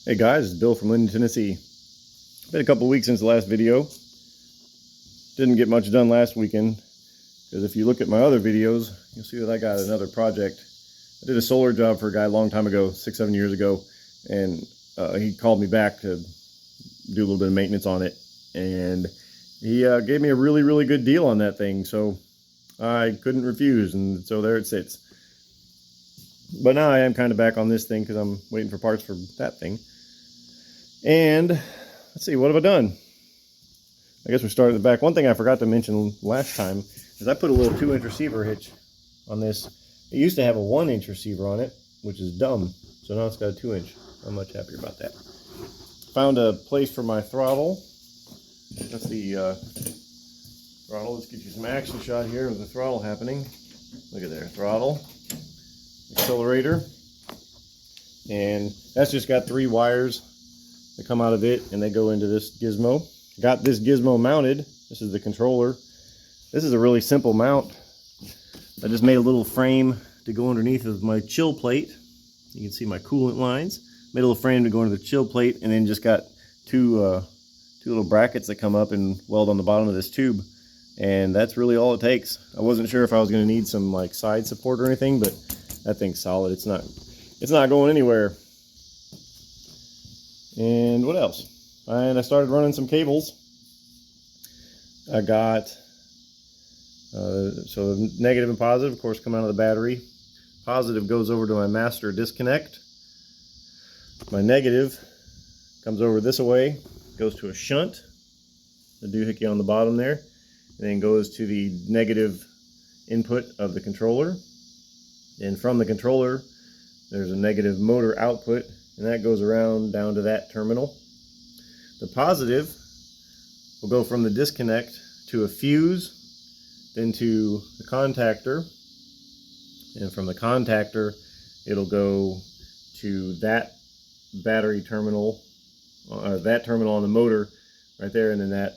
Hey guys, it's Bill from Linden, Tennessee. Been a couple weeks since the last video. Didn't get much done last weekend because if you look at my other videos, you'll see that I got another project. I did a solar job for a guy a long time ago, 6-7 years ago, and he called me back to do a little bit of maintenance on it, and he gave me a really good deal on that thing, so I couldn't refuse, and so there it sits. But now I am kind of back on this thing because I'm waiting for parts for that thing. And let's see, what have I done? I guess we start at the back. One thing I forgot to mention last time is I put a little 2-inch receiver hitch on this. It used to have a 1-inch receiver on it, which is dumb. So now it's got a 2-inch. I'm much happier about that. Found a place for my throttle. That's the throttle. Let's get you some action shot here with the throttle happening. Look at there, throttle, accelerator, and that's just got 3 wires that come out of it, and they go into this gizmo. Got this gizmo mounted. This is the controller. This is a really simple mount. I just made a little frame to go underneath of my chill plate. You can see my coolant lines. Made a little frame to go into the chill plate, and then just got two little brackets that come up and weld on the bottom of this tube. And that's really all it takes. I wasn't sure if I was going to need some like side support or anything, but that thing's solid. It's not going anywhere. And what else? And I started running some cables. I got so the negative and positive, of course, come out of the battery. Positive goes over to my master disconnect. My negative comes over this way, goes to a shunt, the doohickey on the bottom there, and then goes to the negative input of the controller. And from the controller, there's a negative motor output, and that goes around down to that terminal. The positive will go from the disconnect to a fuse, then to the contactor, and from the contactor it'll go to that battery terminal, that terminal on the motor right there, and then that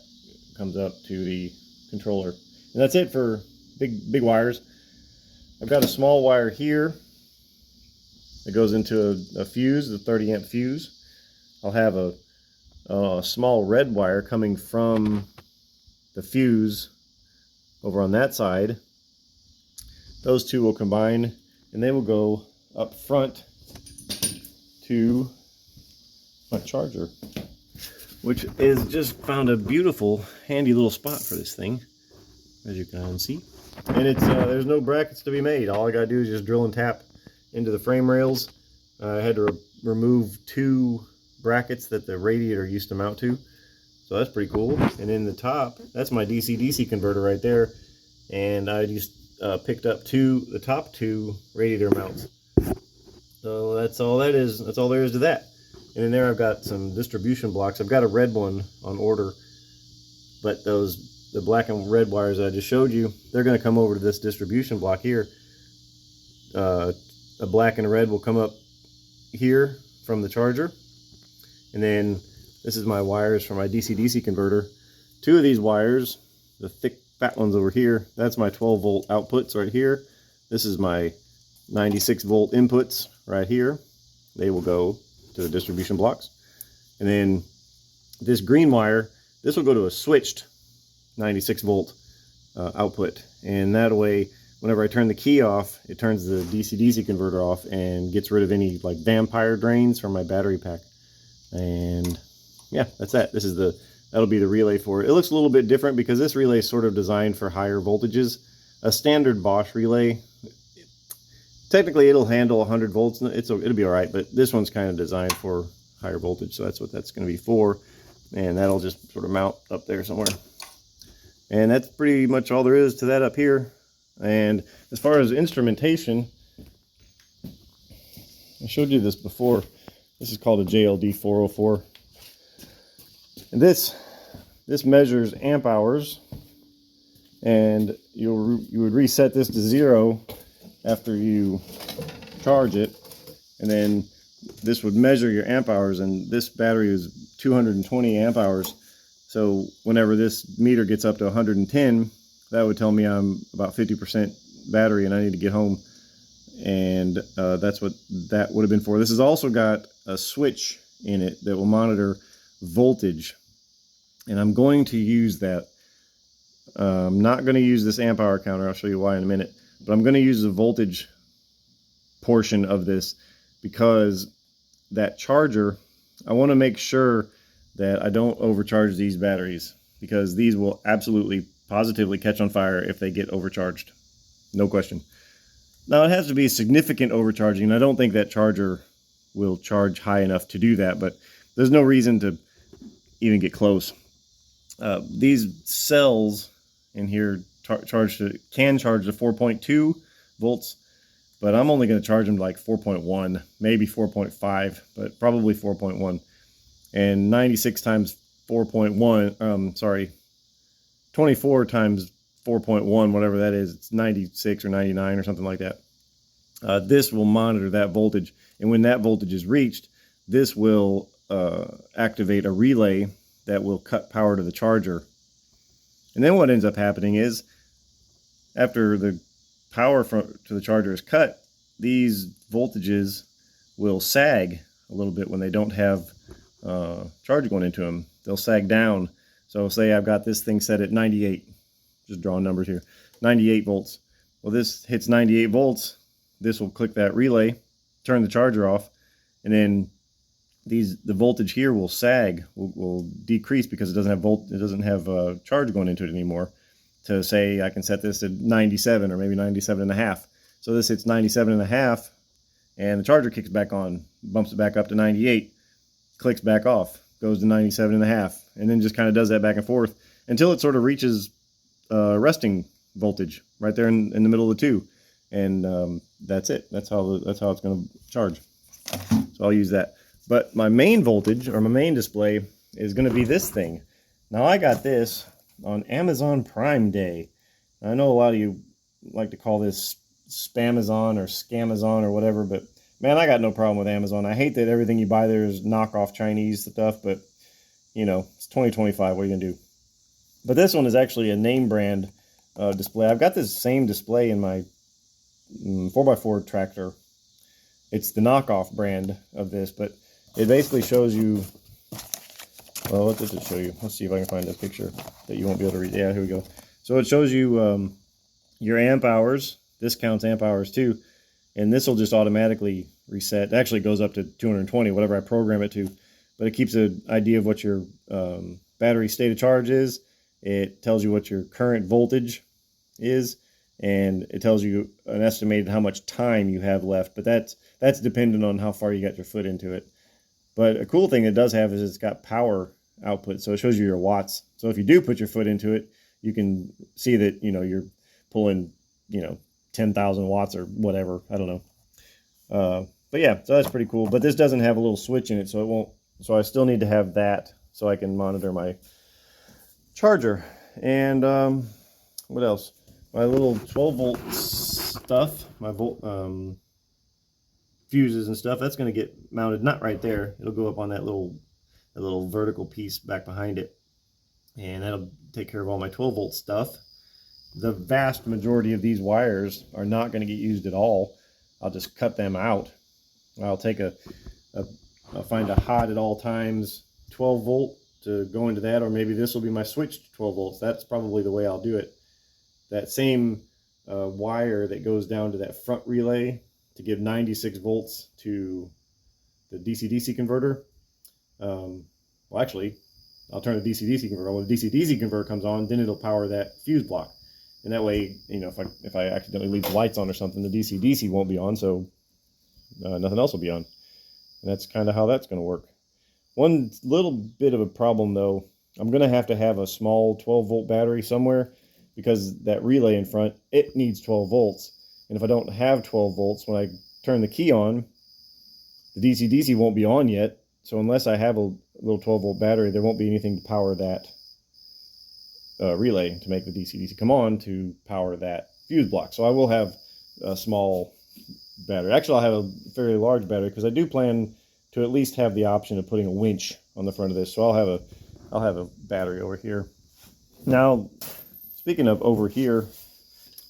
comes up to the controller. And that's it for big wires. I've got a small wire here. It goes into a fuse, the 30-amp fuse. I'll have a small red wire coming from the fuse over on that side. Those two will combine, and they will go up front to my charger, which is just found a beautiful, handy little spot for this thing, as you can see. And it's there's no brackets to be made. All I gotta do is just drill and tap into the frame rails. I had to remove 2 brackets that the radiator used to mount to, so that's pretty cool. And in the top, that's my DC-DC converter right there, and I just picked up the top 2 radiator mounts. So that's all that is. That's all there is to that. And in there I've got some distribution blocks. I've got a red one on order, but the black and red wires that I just showed you, they're going to come over to this distribution block here. A black and a red will come up here from the charger, and then this is my wires for my DC-DC converter. 2 of these wires, the thick fat ones over here, that's my 12-volt outputs right here. This is my 96-volt inputs right here. They will go to the distribution blocks. And then this green wire, this will go to a switched 96-volt output, and that way whenever I turn the key off, it turns the DC-DC converter off and gets rid of any like vampire drains from my battery pack. And yeah, that's that. That'll be the relay for it. It looks a little bit different because this relay is sort of designed for higher voltages. A standard Bosch relay, technically it'll handle 100 volts. It'll be all right, but this one's kind of designed for higher voltage, so that's what that's going to be for. And that'll just sort of mount up there somewhere. And that's pretty much all there is to that up here. And as far as instrumentation, I showed you this before. This is called a JLD 404. And this measures amp hours, and you would reset this to 0 after you charge it, and then this would measure your amp hours, and this battery is 220 amp hours. So whenever this meter gets up to 110, that would tell me I'm about 50% battery and I need to get home. And that's what that would have been for. This has also got a switch in it that will monitor voltage. And I'm going to use that. I'm not going to use this amp hour counter. I'll show you why in a minute. But I'm going to use the voltage portion of this because that charger, I want to make sure that I don't overcharge these batteries, because these will absolutely positively catch on fire if they get overcharged. No question. Now it has to be significant overcharging, and I don't think that charger will charge high enough to do that, but there's no reason to even get close. These cells in here can charge to 4.2 volts, but I'm only going to charge them to like 4.1, maybe 4.5, but probably 4.1. And 96 times 4.1, 24 times 4.1, whatever that is, it's 96 or 99 or something like that. This will monitor that voltage, and when that voltage is reached, this will activate a relay that will cut power to the charger. And then what ends up happening is, after the power to the charger is cut, these voltages will sag a little bit when they don't have charge going into them. They'll sag down. So say I've got this thing set at 98, just drawing numbers here, 98 volts. Well, this hits 98 volts, this will click that relay, turn the charger off, and then the voltage here will sag, will decrease because it doesn't have charge going into it anymore. To say I can set this to 97 or maybe 97 and a half. So this hits 97 and a half, and the charger kicks back on, bumps it back up to 98, clicks back off, goes to 97 and a half, and then just kind of does that back and forth until it sort of reaches resting voltage right there in the middle of the two, and that's it. That's how it's going to charge. So I'll use that. But my main voltage, or my main display, is going to be this thing. Now I got this on Amazon Prime Day. I know a lot of you like to call this Spamazon or Scamazon or whatever, but man, I got no problem with Amazon. I hate that everything you buy there is knockoff Chinese stuff, but you know, it's 2025, what are you gonna do? But this one is actually a name brand display. I've got this same display in my 4x4 tractor. It's the knockoff brand of this, but it basically shows you, well, what does it show you? Let's see if I can find a picture that you won't be able to read. Yeah, here we go. So it shows you your amp hours. This counts amp hours too. And this will just automatically reset. It actually goes up to 220, whatever I program it to. But it keeps an idea of what your battery state of charge is. It tells you what your current voltage is. And it tells you an estimated how much time you have left. But that's dependent on how far you got your foot into it. But a cool thing it does have is it's got power output, so it shows you your watts. So if you do put your foot into it, you can see that, you know, you're pulling, you know, 10,000 watts or whatever. I don't know. But yeah, so that's pretty cool. But this doesn't have a little switch in it, so it won't. So I still need to have that so I can monitor my charger. And what else? My little 12 volt stuff, my fuses and stuff, that's going to get mounted not right there. It'll go up on that little vertical piece back behind it, and that'll take care of all my 12 volt stuff. The vast majority of these wires are not going to get used at all. I'll just cut them out. I'll take I'll find a hot at all times 12 volt to go into that, or maybe this will be my switch to 12 volts. That's probably the way I'll do it. That same wire that goes down to that front relay to give 96 volts to the DC-DC converter. Well, actually, I'll turn the DC-DC converter on. When the DC-DC converter comes on, then it'll power that fuse block. And that way, you know, if I accidentally leave the lights on or something, the DC-DC won't be on, so nothing else will be on. And that's kind of how that's going to work. One little bit of a problem, though, I'm going to have a small 12 volt battery somewhere, because that relay in front, it needs 12 volts. And if I don't have 12 volts, when I turn the key on, the DC-DC won't be on yet. So unless I have a little 12 volt battery, there won't be anything to power that relay to make the DC-DC come on to power that fuse block. So I will have a small battery. Actually, I'll have a fairly large battery, because I do plan to at least have the option of putting a winch on the front of this. So I'll have a battery over here. Now, speaking of over here,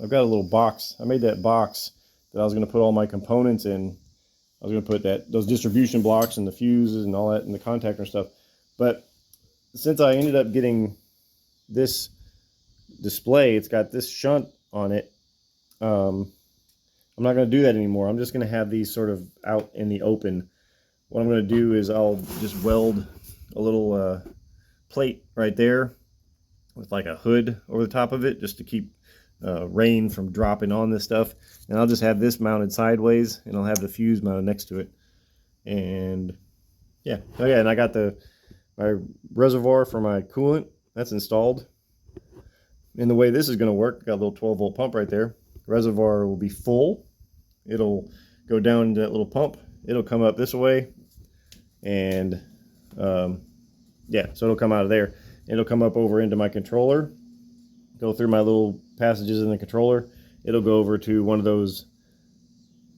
I've got a little box. I made that box that I was going to put all my components in I was going to put those distribution blocks and the fuses and all that and the contactor and stuff. But since I ended up getting this display, it's got this shunt on it. I'm not going to do that anymore. I'm just going to have these sort of out in the open. What I'm going to do is I'll just weld a little plate right there with like a hood over the top of it, just to keep rain from dropping on this stuff. And I'll just have this mounted sideways, and I'll have the fuse mounted next to it. And yeah, oh yeah, and I got my reservoir for my coolant that's installed. And the way this is going to work, got a little 12-volt pump right there. The reservoir will be full. It'll go down to that little pump. It'll come up this way, and yeah, so it'll come out of there. It'll come up over into my controller, go through my little passages in the controller. It'll go over to one of those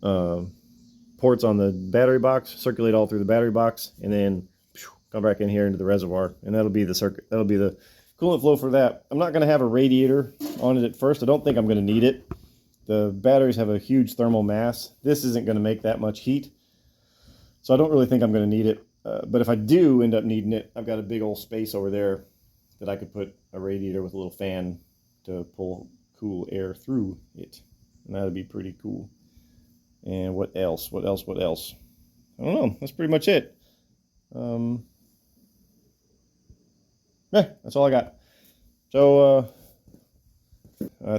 ports on the battery box, circulate all through the battery box, and then come back in here into the reservoir. And that'll be the circuit. That'll be the coolant flow for that. I'm not going to have a radiator on it at first. I don't think I'm going to need it. The batteries have a huge thermal mass. This isn't going to make that much heat, so I don't really think I'm going to need it. But if I do end up needing it, I've got a big old space over there that I could put a radiator with a little fan to pull cool air through it. And that'd be pretty cool. And what else? What else? What else? I don't know. That's pretty much it. Yeah, that's all I got. So,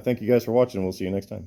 thank you guys for watching. We'll see you next time.